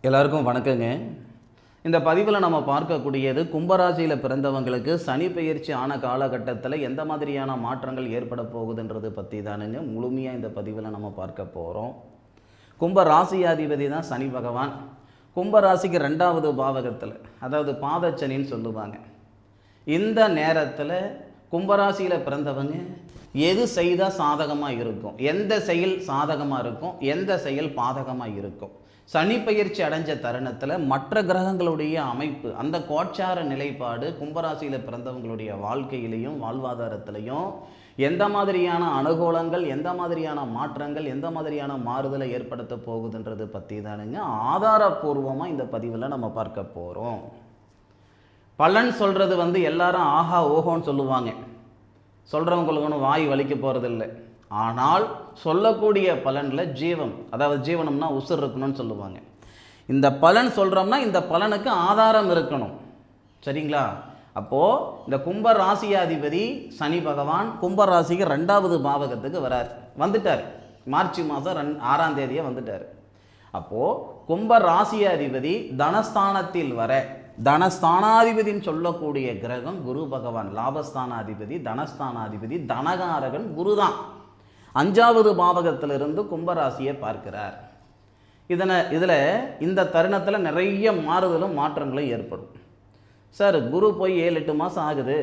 எல்லாருக்கும் வணக்கங்க. இந்த பதிவில் நம்ம பார்க்கக்கூடியது கும்பராசியில் பிறந்தவங்களுக்கு சனி பெயர்ச்சி ஆன காலகட்டத்தில் எந்த மாதிரியான மாற்றங்கள் ஏற்பட போகுதுன்றது பற்றி தானுங்க முழுமையாக இந்த பதிவில் நம்ம பார்க்க போகிறோம். கும்பராசியாதிபதி தான் சனி பகவான். கும்பராசிக்கு 2வது பாவகத்தில், அதாவது பாதச்சனின்னு சொல்லுவாங்க. இந்த நேரத்தில் கும்பராசியில் பிறந்தவங்க எது செய்தால் சாதகமாக இருக்கும், எந்த செயல் சாதகமாக இருக்கும், எந்த செயல் பாதகமாக இருக்கும், சனி பயிற்சி அடைஞ்ச தருணத்தில் மற்ற கிரகங்களுடைய அமைப்பு, அந்த கோட்சார நிலைப்பாடு கும்பராசியில் பிறந்தவங்களுடைய வாழ்க்கையிலையும் வாழ்வாதாரத்திலையும் எந்த மாதிரியான அனுகூலங்கள், எந்த மாதிரியான மாற்றங்கள், எந்த மாதிரியான மாறுதலை ஏற்படுத்த போகுதுன்றது பற்றி தானுங்க ஆதாரபூர்வமாக இந்த பதிவில் நம்ம பார்க்க போகிறோம். பலன் சொல்கிறது எல்லாரும் ஆஹா ஓஹோன்னு சொல்லுவாங்க. சொல்கிறவங்களுக்கு ஒன்றும் வாய் வலிக்க போகிறதில்லை. ஆனால் சொல்லக்கூடிய பலனில் ஜீவம், அதாவது ஜீவனம்னா உசுர் இருக்கணும்னு சொல்லுவாங்க. இந்த பலன் சொல்கிறோம்னா இந்த பலனுக்கு ஆதாரம் இருக்கணும். சரிங்களா? அப்போது இந்த கும்ப ராசியாதிபதி சனி பகவான் கும்பராசிக்கு 2வது பாவகத்துக்கு வந்துட்டார். மார்ச் மாதம் 6ஆம் தேதியே வந்துட்டார். அப்போது கும்ப ராசியாதிபதி தனஸ்தானத்தில் தனஸ்தானாதிபதின்னு சொல்லக்கூடிய கிரகம் குரு பகவான். லாபஸ்தானாதிபதி, தனஸ்தானாதிபதி, தனகாரகன் குரு தான். 5வது பாவகத்திலிருந்து கும்பராசியை பார்க்கிறார். இதில் இந்த தருணத்தில் நிறைய மாறுதலும் மாற்றங்களும் ஏற்படும். சார், குரு போய் 7-8 மாதம் ஆகுது,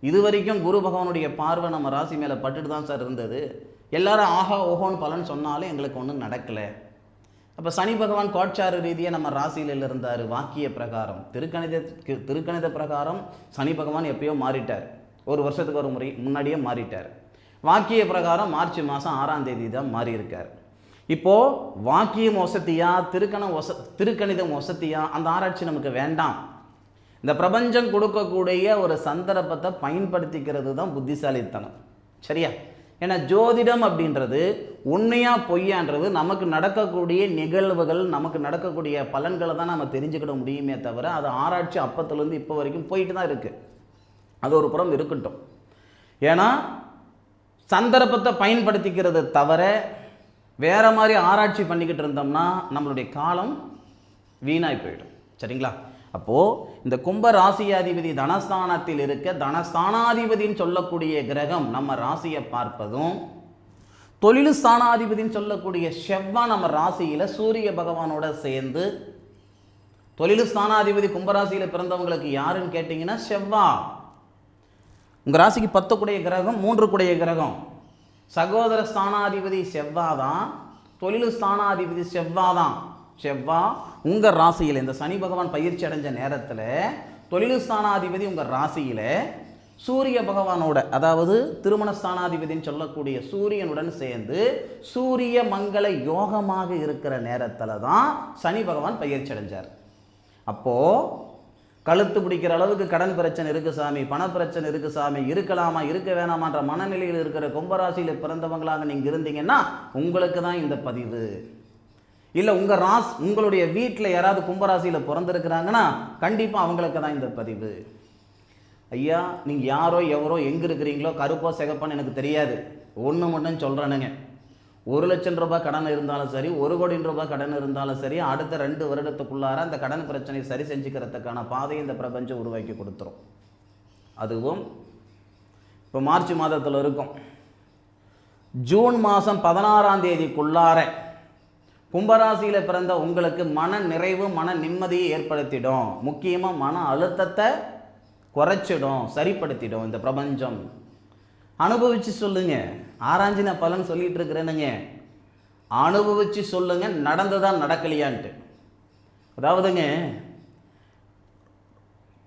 இது வரைக்கும் குரு பகவானுடைய பார்வை நம்ம ராசி மேலே பட்டுட்டு தான் சார் இருந்தது. எல்லாரும் ஆஹா ஓஹோன்னு பலன் சொன்னாலும் எங்களுக்கு ஒன்றும் நடக்கலை. அப்போ சனி பகவான் கோட்சார ரீதியாக நம்ம ராசியில் இருந்தார். வாக்கிய பிரகாரம், திருக்கணித பிரகாரம் சனி பகவான் எப்பயோ மாறிட்டார். ஒரு வருஷத்துக்கு ஒரு முறை முன்னாடியே மாறிட்டார். வாக்கிய பிரகாரம் மார்ச் மாதம் 6ஆம் தேதி தான் மாறியிருக்கார். இப்போது வாக்கியம் வசதியா, திருக்கணிதம் வசதியா, அந்த ஆராய்ச்சி நமக்கு வேண்டாம். இந்த பிரபஞ்சம் கொடுக்கக்கூடிய ஒரு சந்தர்ப்பத்தை பயன்படுத்திக்கிறது தான் புத்திசாலித்தனம். சரியா? ஏன்னா ஜோதிடம் அப்படின்றது உண்மையா பொய்யான்றது நமக்கு நடக்கக்கூடிய நிகழ்வுகள், நமக்கு நடக்கக்கூடிய பலன்களை தான் நம்ம தெரிஞ்சுக்கிட முடியுமே தவிர அது ஆராய்ச்சி அப்பத்துலேருந்து இப்போ வரைக்கும் போயிட்டு தான் இருக்குது. அது ஒரு புறம் இருக்கட்டும். ஏன்னா சந்தர்ப்பத்தை பயன்படுத்திக்கிறது தவிர வேற மாதிரி ஆராய்ச்சி பண்ணிக்கிட்டு இருந்தோம்னா நம்மளுடைய காலம் வீணாய் போயிடும். சரிங்களா? அப்போது இந்த கும்ப ராசியாதிபதி தனஸ்தானத்தில் இருக்க, தனஸ்தானாதிபதின்னு சொல்லக்கூடிய கிரகம் நம்ம ராசியை பார்ப்பதும், தொழில் ஸ்தானாதிபதின்னு சொல்லக்கூடிய செவ்வாய் நம்ம ராசியில் சூரிய பகவானோட சேர்ந்து, தொழில் ஸ்தானாதிபதி கும்பராசியில் பிறந்தவங்களுக்கு யாருன்னு கேட்டிங்கன்னா செவ்வாய். உங்கள் ராசிக்கு 10 கூடிய கிரகம், 3 கூடிய கிரகம். சகோதர ஸ்தானாதிபதி செவ்வாய் தான், தொழில் ஸ்தானாதிபதி செவ்வாய் தான். செவ்வாய் உங்கள் ராசியில் இந்த சனி பகவான் பயிற்சி அடைஞ்ச நேரத்தில் தொழில் ஸ்தானாதிபதி உங்கள் ராசியில் சூரிய பகவானோட, அதாவது திருமண ஸ்தானாதிபதின்னு சொல்லக்கூடிய சூரியனுடன் சேர்ந்து சூரிய மங்கள யோகமாக இருக்கிற நேரத்தில் தான் சனி பகவான் பயிற்சி அடைஞ்சார். அப்போது கழுத்து பிடிக்கிற அளவுக்கு கடன் பிரச்சனை இருக்குது சாமி, பண பிரச்சனை இருக்குது சாமி, இருக்கலாமா இருக்க வேணாமான்ற மனநிலையில் இருக்கிற கும்பராசியில் பிறந்தவங்களாக நீங்கள் இருந்தீங்கன்னா உங்களுக்கு தான் இந்த பதிவு. இல்லை உங்களுடைய வீட்டில் யாராவது கும்பராசியில் பிறந்திருக்கிறாங்கன்னா கண்டிப்பாக அவங்களுக்கு தான் இந்த பதிவு. ஐயா, நீங்கள் யாரோ எவரோ எங்கே இருக்கிறீங்களோ, கருப்போ சிகப்பான்னு எனக்கு தெரியாது, ஒன்று மட்டும் சொல்கிறேனுங்க. 1 லட்சம் ரூபாய் கடன் இருந்தாலும் சரி, 1 கோடி ரூபாய் கடன் இருந்தாலும் சரி, அடுத்த 2 வருடத்துக்குள்ளார அந்த கடன் பிரச்சனையை சரி செஞ்சுக்கிறதுக்கான பாதையை இந்த பிரபஞ்சம் உருவாக்கி கொடுத்துரும். அதுவும் இப்போ மார்ச் மாதத்தில் இருக்கும். ஜூன் மாதம் 16ஆம் தேதிக்குள்ளார கும்பராசியில் பிறந்த உங்களுக்கு மன நிறைவு, மன நிம்மதியை ஏற்படுத்திடும். முக்கியமாக மன அழுத்தத்தை குறைச்சிடும், சரிப்படுத்திடும் இந்த பிரபஞ்சம். அனுபவித்து சொல்லுங்க. ஆராய்ச்சி நான் பலன் சொல்லிட்டு இருக்கிறேனுங்க, அனுபவித்து சொல்லுங்க, நடந்துதான் நடக்கலையான்ட்டு. அதாவதுங்க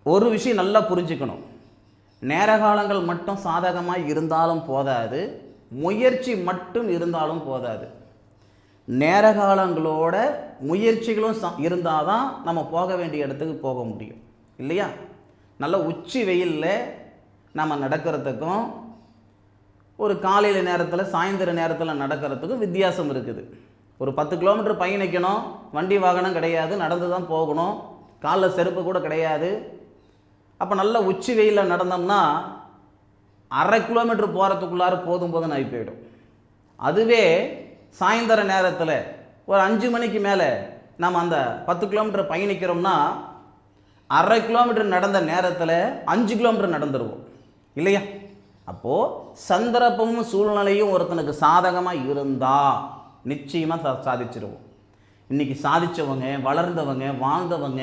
ஒரு விஷயம் நல்லா புரிஞ்சுக்கணும். நேர காலங்கள் மட்டும் சாதகமாக இருந்தாலும் போதாது, முயற்சி மட்டும் இருந்தாலும் போதாது. நேர காலங்களோட முயற்சிகளும் இருந்தால் தான் நம்ம போக வேண்டிய இடத்துக்கு போக முடியும். இல்லையா? நல்ல உச்சி வெயிலில் நம்ம நடக்கிறதுக்கும் ஒரு காலையில் நேரத்தில் சாயந்தர நேரத்தில் நடக்கிறதுக்கும் வித்தியாசம் இருக்குது. ஒரு 10 கிலோமீட்டர் பயணிக்கணும், வண்டி வாகனம் கிடையாது, நடந்து தான் போகணும், காலில் செருப்பு கூட கிடையாது. அப்போ நல்ல உச்சி வெயிலில் நடந்தோம்னா 1/2 கிலோமீட்டர் போகிறதுக்குள்ளார போதும் ஆகி போயிடும். அதுவே சாயந்தர நேரத்தில் ஒரு 5 மணிக்கு மேலே நாம் அந்த 10 கிலோமீட்டர் பயணிக்கிறோம்னா 1/2 கிலோமீட்டர் நடந்த நேரத்தில் 5 கிலோமீட்டர் நடந்துருவோம் இல்லையா? அப்போது சந்தர்ப்பமும் சூழ்நிலையும் ஒருத்தனுக்கு சாதகமாக இருந்தால் நிச்சயமாக சாதிச்சிருவோம். இன்றைக்கி சாதித்தவங்க, வளர்ந்தவங்க, வாழ்ந்தவங்க,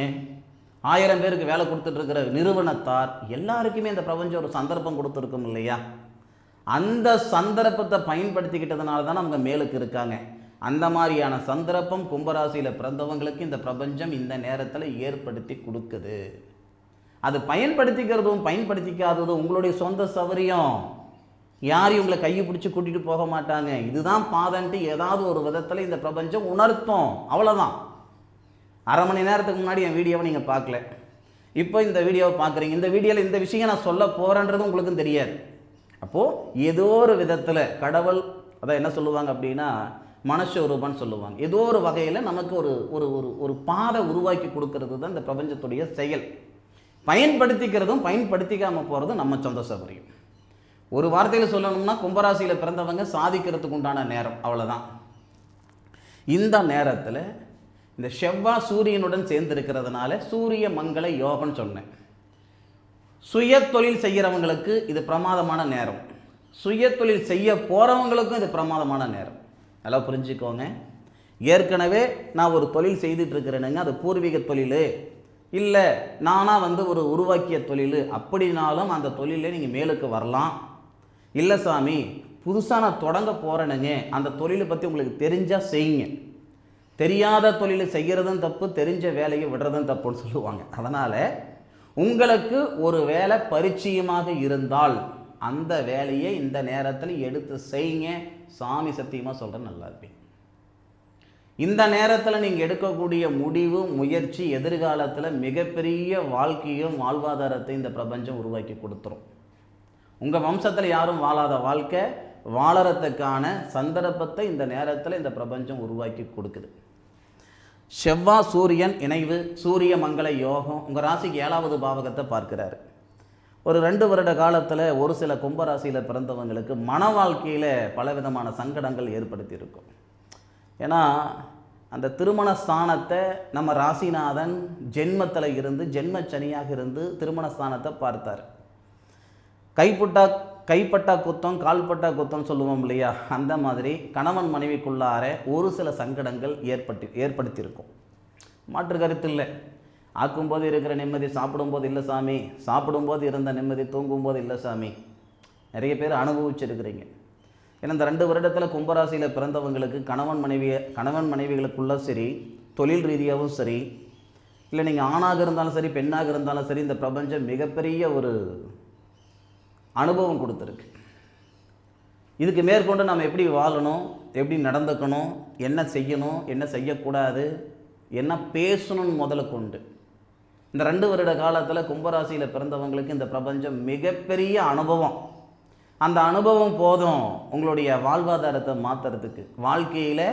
1000 பேருக்கு வேலை கொடுத்துட்ருக்கிற நிறுவனத்தார் எல்லாருக்குமே இந்த பிரபஞ்சம் ஒரு சந்தர்ப்பம் கொடுத்துருக்கும் இல்லையா? அந்த சந்தர்ப்பத்தை பயன்படுத்திக்கிட்டதுனால தான் அவங்க மேலுக்கு இருக்காங்க. அந்த மாதிரியான சந்தர்ப்பம் கும்பராசியில் பிறந்தவங்களுக்கு இந்த பிரபஞ்சம் இந்த நேரத்தில் ஏற்படுத்தி கொடுக்குது. அது பயன்படுத்திக்கிறதும் பயன்படுத்திக்காததும் உங்களுடைய சொந்த சௌகரியம். யாரையும் உங்களை கையை பிடிச்சி கூட்டிகிட்டு போக மாட்டாங்க. இதுதான் பாதன்ட்டு ஏதாவது ஒரு விதத்தில் இந்த பிரபஞ்சம் உணர்த்தும், அவ்வளோதான். 1/2 மணி நேரத்துக்கு முன்னாடி என் வீடியோவை நீங்கள் பார்க்கல, இப்போ இந்த வீடியோவை பார்க்குறீங்க. இந்த வீடியோவில் இந்த விஷயம் நான் சொல்ல போகிறேன்றது உங்களுக்கும் தெரியாது. அப்போது ஏதோ ஒரு விதத்தில் கடவுள் அதான் என்ன சொல்லுவாங்க அப்படின்னா மனஸ்வரூபம்னு சொல்லுவாங்க. ஏதோ ஒரு வகையில் நமக்கு ஒரு ஒரு ஒரு ஒரு பாதை உருவாக்கி கொடுக்கறது தான் இந்த பிரபஞ்சத்துடைய செயல். பயன்படுத்திக்கிறதும் பயன்படுத்திக்காமல் போகிறதும் நம்ம சொந்த சௌகரியம். ஒரு வார்த்தையில் சொல்லணும்னா கும்பராசியில் பிறந்தவங்க சாதிக்கிறதுக்கு உண்டான நேரம், அவ்வளோதான். இந்த நேரத்தில் இந்த செவ்வாய் சூரியனுடன் சேர்ந்து இருக்கிறதுனால சூரிய மங்கள யோகம்னு சொன்னேன். சுய தொழில் செய்கிறவங்களுக்கு இது பிரமாதமான நேரம். சுய தொழில் செய்ய போகிறவங்களுக்கும் இது பிரமாதமான நேரம். நல்லா புரிஞ்சுக்கோங்க. ஏற்கனவே நான் ஒரு தொழில் செய்துட்ருக்கிறேனுங்க, அது பூர்வீக தொழில் இல்லை, நானாக ஒரு உருவாக்கிய தொழில் அப்படின்னாலும் அந்த தொழிலே நீங்கள் மேலுக்கு வரலாம். இல்லை சாமி புதுசாக நான் தொடங்க போகிறேனுங்க, அந்த தொழிலை பற்றி உங்களுக்கு தெரிஞ்சால் செய்யுங்க. தெரியாத தொழில் செய்கிறதும் தப்பு, தெரிஞ்ச வேலையை விடுறதும் தப்புன்னு சொல்லுவாங்க. அதனால் உங்களுக்கு ஒரு வேலை பரிச்சயமாக இருந்தால் அந்த வேலையை இந்த நேரத்தில் எடுத்து செய்யுங்க. சாமி சத்தியமாக சொல்கிறேன், நல்லா இருப்பீங்க. இந்த நேரத்தில் நீங்கள் எடுக்கக்கூடிய முடிவு, முயற்சி எதிர்காலத்தில் மிகப்பெரிய வாழ்க்கையும் வாழ்வாதாரத்தை இந்த பிரபஞ்சம் உருவாக்கி கொடுத்துரும். உங்கள் வம்சத்தில் யாரும் வாழாத வாழ்க்கை வாழறதுக்கான சந்தர்ப்பத்தை இந்த நேரத்தில் இந்த பிரபஞ்சம் உருவாக்கி கொடுக்குது. செவ்வாய் சூரியன் இணைவு, சூரிய மங்கள யோகம் உங்கள் ராசிக்கு 7வது பாவகத்தை பார்க்கிறாரு. ஒரு 2 வருட காலத்தில் ஒரு சில கும்பராசியில் பிறந்தவங்களுக்கு மன வாழ்க்கையில் பலவிதமான சங்கடங்கள் ஏற்படுத்தி இருக்கும். ஏன்னா அந்த திருமண ஸ்தானத்தை நம்ம ராசிநாதன் ஜென்மத்தில் இருந்து ஜென்மச்சனியாக இருந்து திருமண ஸ்தானத்தை பார்த்தார். கைப்பட்டா குத்தம் கால்பட்டா குத்தம் சொல்லுவோம் இல்லையா, அந்த மாதிரி கணவன் மனைவிக்குள்ளார ஒரு சில சங்கடங்கள் ஏற்படுத்தியிருக்கும். மாற்று கருத்து இல்லை. ஆக்கும்போது இருக்கிற நிம்மதி சாப்பிடும்போது இல்லை சாமி, சாப்பிடும்போது இருந்த நிம்மதி தூங்கும்போது இல்லை சாமி. நிறைய பேர் அனுபவிச்சிருக்கிறீங்க. ஏன்னா இந்த 2 வருடத்தில் கும்பராசியில் பிறந்தவங்களுக்கு கணவன் மனைவிகளுக்குள்ள சரி, தொழில் ரீதியாகவும் சரி, இல்லை நீங்கள் ஆணாக இருந்தாலும் சரி பெண்ணாக இருந்தாலும் சரி, இந்த பிரபஞ்சம் மிகப்பெரிய ஒரு அனுபவம் கொடுத்துருக்கு. இதுக்கு மேற்கொண்டு நம்ம எப்படி வாழணும், எப்படி நடந்துக்கணும், என்ன செய்யணும், என்ன செய்யக்கூடாது, என்ன பேசணும்னு முதல்ல கொண்டு இந்த 2 வருட காலத்தில் கும்பராசியில் பிறந்தவங்களுக்கு இந்த பிரபஞ்சம் மிகப்பெரிய அனுபவம். அந்த அனுபவம் போதும் உங்களுடைய வாழ்வாதாரத்தை மாற்றுறதுக்கு, வாழ்க்கையில்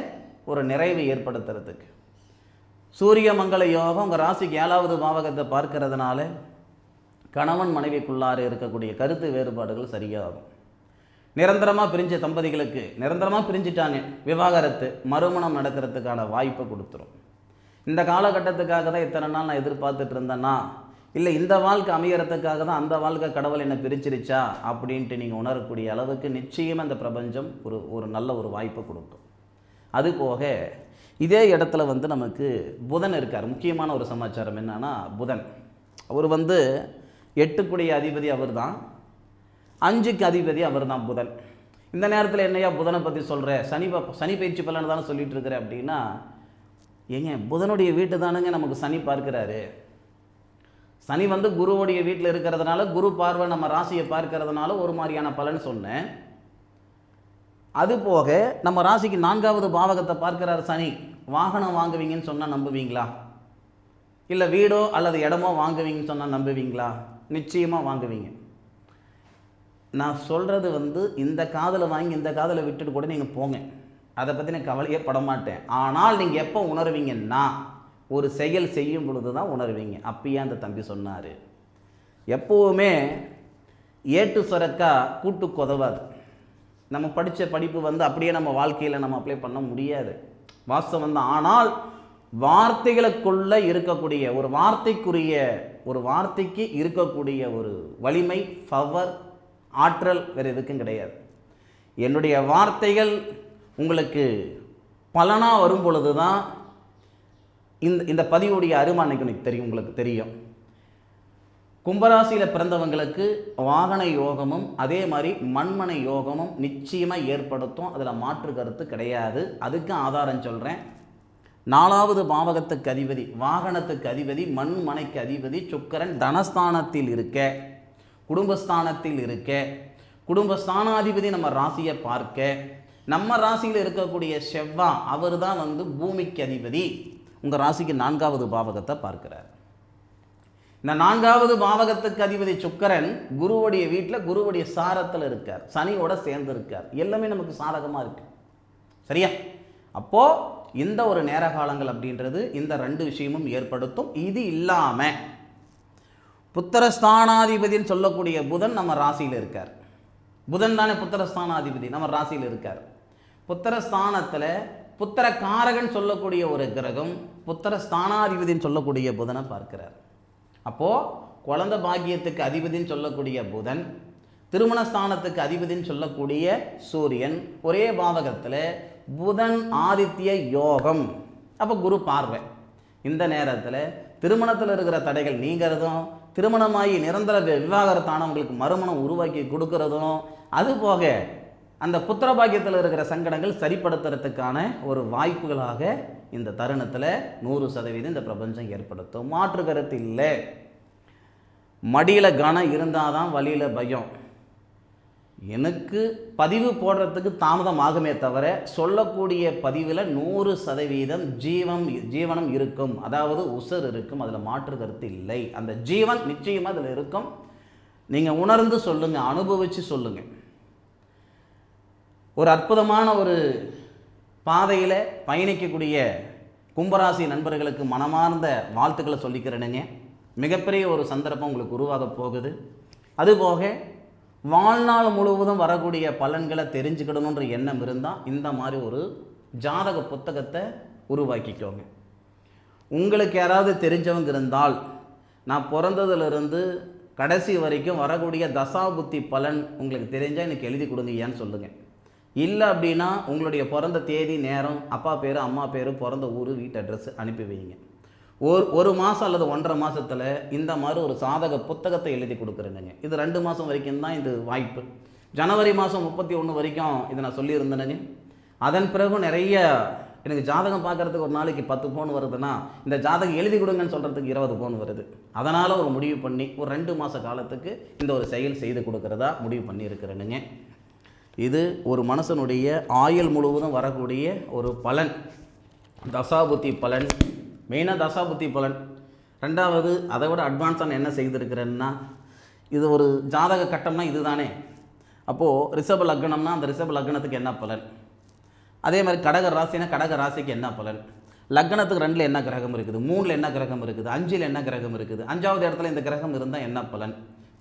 ஒரு நிறைவை ஏற்படுத்துறதுக்கு. சூரிய மங்கள யோகம் உங்கள் ராசிக்கு 7வது பாவகத்தை பார்க்கறதுனால கணவன் மனைவிக்குள்ளார இருக்கக்கூடிய கருத்து வேறுபாடுகள் சரியாகும். நிரந்தரமாக பிரிஞ்ச தம்பதிகளுக்கு நிரந்தரமாக பிரிஞ்சிட்டாங்க, விவாகரத்து மறுமணம் நடக்கிறதுக்கான வாய்ப்பை கொடுத்துரும். இந்த காலகட்டத்துக்காக தான் இத்தனை நாள் நான் எதிர்பார்த்துட்டு இருந்தேன்னா, இல்லை இந்த வாழ்க்கை அமையறதுக்காக தான் அந்த வாழ்க்கை கடவுள் என்னை பிரிச்சிருச்சா அப்படின்ட்டு நீங்கள் உணரக்கூடிய அளவுக்கு நிச்சயமாக இந்த பிரபஞ்சம் ஒரு நல்ல ஒரு வாய்ப்பை கொடுக்கும். அதுபோக இதே இடத்துல நமக்கு புதன் இருக்கார். முக்கியமான ஒரு சமாச்சாரம் என்னன்னா, புதன் அவர் 8க்குடைய அதிபதி அவர் தான், 5க்கு அதிபதி அவர் தான் புதன். இந்த நேரத்தில் என்னையா புதனை பற்றி சொல்கிற, சனி பயிற்சி பலன்னு தானே சொல்லிட்டு இருக்கிற அப்படின்னா, ஏங்க புதனுடைய வீட்டு தானுங்க நமக்கு சனி பார்க்கிறாரு. சனி குருவுடைய வீட்டில் இருக்கிறதுனால, குரு பார்வை நம்ம ராசியை பார்க்கறதுனால ஒரு மாதிரியான பலன் சொன்னேன். அதுபோக நம்ம ராசிக்கு 4வது பாவகத்தை பார்க்கிறார் சனி. வாகனம் வாங்குவீங்கன்னு சொன்னால் நம்புவீங்களா? இல்லை வீடோ அல்லது இடமோ வாங்குவீங்கன்னு சொன்னால் நம்புவீங்களா? நிச்சயமாக வாங்குவீங்க. நான் சொல்கிறது இந்த காதில் வாங்கி இந்த காதில் விட்டுட்டு கூட நீங்கள் போங்க, அதை பற்றி நான் கவலையே பட மாட்டேன். ஆனால் நீங்கள் எப்போ உணர்வீங்கன்னா, ஒரு செயல் செய்யும் பொழுது தான் உணர்வீங்க. அப்பயே அந்த தம்பி சொன்னார், எப்போவுமே ஏட்டு சுரக்கா கூட்டுக்கு உதவாது. நம்ம படித்த படிப்பு அப்படியே நம்ம வாழ்க்கையில் நம்ம அப்ளை பண்ண முடியாது, வாஸ்தவம் தான். ஆனால் வார்த்தைகளுக்குள்ள இருக்கக்கூடிய ஒரு வார்த்தைக்கு இருக்கக்கூடிய ஒரு வலிமை, பவர், ஆற்றல் வேறு எதுக்கும் கிடையாது. என்னுடைய வார்த்தைகள் உங்களுக்கு பலனாக வரும் பொழுது தான் இந்த பதிவுடைய அருமை அன்னைக்கு தெரியும், உங்களுக்கு தெரியும். கும்பராசியில் பிறந்தவங்களுக்கு வாகன யோகமும் அதே மாதிரி மண்மனை யோகமும் நிச்சயமாக ஏற்படுத்தும். அதில் மாற்று கருத்து கிடையாது. அதுக்கு ஆதாரம் சொல்கிறேன். 4வது பாவகத்துக்கு அதிபதி, வாகனத்துக்கு அதிபதி, மண்மனைக்கு அதிபதி சுக்கிரன் தனஸ்தானத்தில் இருக்க, குடும்பஸ்தானத்தில் இருக்க, குடும்பஸ்தானாதிபதி நம்ம ராசியை பார்க்க, நம்ம ராசியில் இருக்கக்கூடிய செவ்வாய் அவர் தான் பூமிக்கு அதிபதி, உங்கள் ராசிக்கு 4வது பாவகத்தை பார்க்கிறார். இந்த 4வது பாவகத்துக்கு அதிபதி சுக்கிரன் குருவுடைய வீட்டில் குருவுடைய சாரத்தில் இருக்கார், சனியோட சேர்ந்து இருக்கார். எல்லாமே நமக்கு சாதகமாக இருக்கு. சரியா? அப்போது இந்த ஒரு நேர காலங்கள் அப்படின்றது இந்த 2 விஷயமும் ஏற்படுத்தும். இது இல்லாமல் புத்திரஸ்தானாதிபதினு சொல்லக்கூடிய புதன் நம்ம ராசியில் இருக்கார். புதன் தானே புத்திரஸ்தானாதிபதி, நம்ம ராசியில் இருக்கார். புத்திரஸ்தானத்தில் புத்திரகாரகன் சொல்லக்கூடிய ஒரு கிரகம் புத்திரஸ்தானாதிபதினு சொல்லக்கூடிய புதனை பார்க்கிறார். அப்போது குழந்தை பாக்கியத்துக்கு அதிபதினு சொல்லக்கூடிய புதன், திருமணஸ்தானத்துக்கு அதிபதினு சொல்லக்கூடிய சூரியன் ஒரே பாவகத்தில் புதன் ஆதித்ய யோகம். அப்போ குரு பார்வை. இந்த நேரத்தில் திருமணத்தில் இருக்கிற தடைகள் நீங்கிறதும், திருமணமாகி நிரந்தர விவாகரத்தானவங்களுக்கு மறுமணம் உருவாக்கி கொடுக்கறதும், அதுபோக அந்த புத்திர பாக்கியத்தில் இருக்கிற சங்கடங்கள் சரிப்படுத்துறதுக்கான ஒரு வாய்ப்புகளாக இந்த தருணத்தில் 100% இந்த பிரபஞ்சம் ஏற்படுத்தும். மாற்று கருத்து இல்லை. மடியில் கனம் இருந்தால் தான் வழியில் பயம். எனக்கு பதிவு போடுறதுக்கு தாமதம் ஆகுமே தவிர சொல்லக்கூடிய பதிவில் 100% ஜீவனம் இருக்கும், அதாவது உசர் இருக்கும். அதில் மாற்று கருத்து இல்லை. அந்த ஜீவன் நிச்சயமாக அதில் இருக்கும். நீங்கள் உணர்ந்து சொல்லுங்கள், அனுபவித்து சொல்லுங்கள். ஒரு அற்புதமான ஒரு பாதையில் பயணிக்கக்கூடிய கும்பராசி நண்பர்களுக்கு மனமார்ந்த வாழ்த்துக்களை சொல்லிக்கிறேனுங்க. மிகப்பெரிய ஒரு சந்தர்ப்பம் உங்களுக்கு உருவாக போகுது. அதுபோக வாழ்நாள் முழுவதும் வரக்கூடிய பலன்களை தெரிஞ்சுக்கிடணுன்ற எண்ணம் இருந்தால் இந்த மாதிரி ஒரு ஜாதக புத்தகத்தை உருவாக்கிக்கோங்க. உங்களுக்கு யாராவது தெரிஞ்சவங்க இருந்தால் நான் பிறந்ததுலேருந்து கடைசி வரைக்கும் வரக்கூடிய தசாபுத்தி பலன் உங்களுக்கு தெரிஞ்சால் எனக்கு எழுதி கொடுங்க ஏன்னு சொல்லுங்கள். இல்லை அப்படின்னா உங்களுடைய பிறந்த தேதி, நேரம், அப்பா பேர், அம்மா பேர், பிறந்த ஊர், வீட்டு அட்ரஸ் அனுப்பி வைங்க. ஒரு மாதம் அல்லது 1.5 மாதத்தில் இந்த மாதிரி ஒரு சாதக புத்தகத்தை எழுதி கொடுக்குறேனுங்க. இது 2 மாதம் வரைக்கும் தான் இது வாய்ப்பு. ஜனவரி மாதம் 31 வரைக்கும் இதை நான் சொல்லியிருந்தேனுங்க. அதன் பிறகு நிறைய எனக்கு ஜாதகம் பார்க்குறதுக்கு ஒரு நாளைக்கு 10 ஃபோன் வருதுன்னா இந்த ஜாதகம் எழுதி கொடுங்கன்னு சொல்கிறதுக்கு 20 ஃபோன் வருது. அதனால் ஒரு முடிவு பண்ணி ஒரு 2 மாத காலத்துக்கு இந்த ஒரு செயல் செய்து கொடுக்குறதா முடிவு பண்ணியிருக்கிறேனுங்க. இது ஒரு மனுஷனுடைய ஆயுள் முழுவதும் வரக்கூடிய ஒரு பலன், தசாபுத்தி பலன். மெயினாக தசாபுத்தி பலன். 2வது அதை விட அட்வான்ஸாக என்ன செய்திருக்கிறேன்னா, இது ஒரு ஜாதக கட்டம்னா இது தானே. அப்போது ரிஷப லக்னம்னா அந்த ரிஷப லக்னத்துக்கு என்ன பலன், அதே மாதிரி கடக ராசினா கடக ராசிக்கு என்ன பலன், லக்னத்துக்கு 2ல் என்ன கிரகம் இருக்குது, 3ல் என்ன கிரகம் இருக்குது, 5ல் என்ன கிரகம் இருக்குது, 5வது இடத்துல இந்த கிரகம் இருந்தால் என்ன பலன்,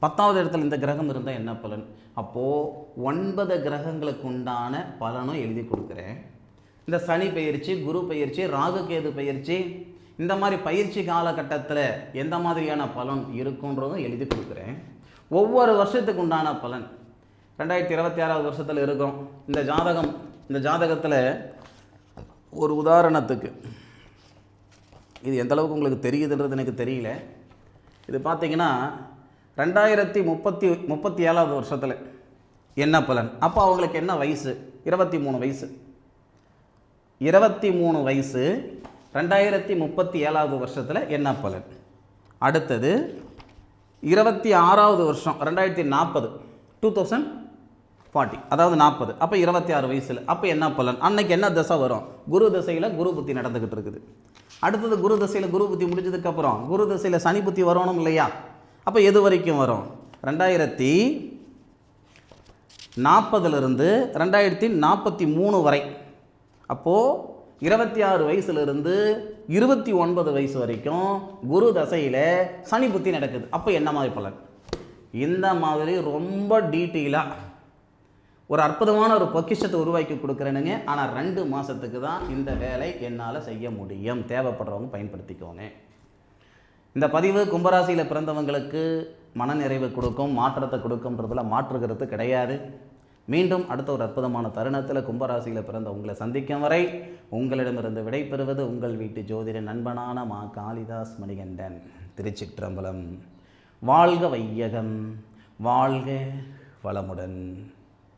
10வது இடத்துல இந்த கிரகம் இருந்தால் என்ன பலன். அப்போது 9 கிரகங்களுக்கு உண்டான பலனும் எழுதி கொடுக்குறேன். இந்த சனி பயிற்சி, குரு பயிற்சி, ராகு கேது பயிற்சி, இந்த மாதிரி பயிற்சி காலகட்டத்தில் எந்த மாதிரியான பலன் இருக்குன்றதும் எழுதி கொடுக்குறேன். ஒவ்வொரு வருஷத்துக்கு உண்டான பலன் 2026வது வருஷத்தில் இருக்கும். இந்த ஜாதகத்தில் ஒரு உதாரணத்துக்கு இது எந்த அளவுக்கு உங்களுக்கு தெரியுதுன்றது எனக்கு தெரியல. இது பார்த்தீங்கன்னா 2037வது வருஷத்தில் என்ன பலன். அப்போ அவங்களுக்கு என்ன வயசு, 23 வயசு. 23 வயசு 2037வது வருஷத்தில் என்ன பலன். அடுத்தது 26வது வருஷம் 2040, 2040, அதாவது 40, அப்போ 26 வயசில் அப்போ என்ன பலன். அன்னைக்கு என்ன தசை வரும், குரு தசையில் குரு புத்தி நடந்துக்கிட்டு இருக்குது. அடுத்தது குரு தசையில் குரு புத்தி முடிஞ்சதுக்கப்புறம் குரு தசையில் சனி புத்தி வரணும் இல்லையா. அப்போ எது வரைக்கும் வரும், 2040லிருந்து 2043 வரை. அப்போது 26 வயசுலேருந்து 29 வயசு வரைக்கும் குரு தசையில் சனி புத்தி நடக்குது. அப்போ என்ன மாதிரி பலன். இந்த மாதிரி ரொம்ப டீட்டெயிலாக ஒரு அற்புதமான ஒரு பொக்கிஷத்தை உருவாக்கி கொடுக்குறேனுங்க. ஆனால் 2 மாதத்துக்கு தான் இந்த வேலை என்னால் செய்ய முடியும். தேவைப்படுறவங்க பயன்படுத்திக்கோங்க. இந்த பதிவு கும்பராசியில் பிறந்தவங்களுக்கு மனநிறைவு கொடுக்கும், மாற்றத்தை கொடுக்கும்ன்றதில் மாற்றுகிறது கிடையாது. மீண்டும் அடுத்த ஒரு அற்புதமான தருணத்தில் கும்பராசியில் பிறந்த உங்களை சந்திக்கும் வரை உங்களிடமிருந்து விடைபெறுவது உங்கள் வீட்டு ஜோதிட நண்பனான மா காளிதாஸ் மணிகண்டன். திருச்சிற்றம்பலம். வாழ்க வையகம், வாழ்க வளமுடன்.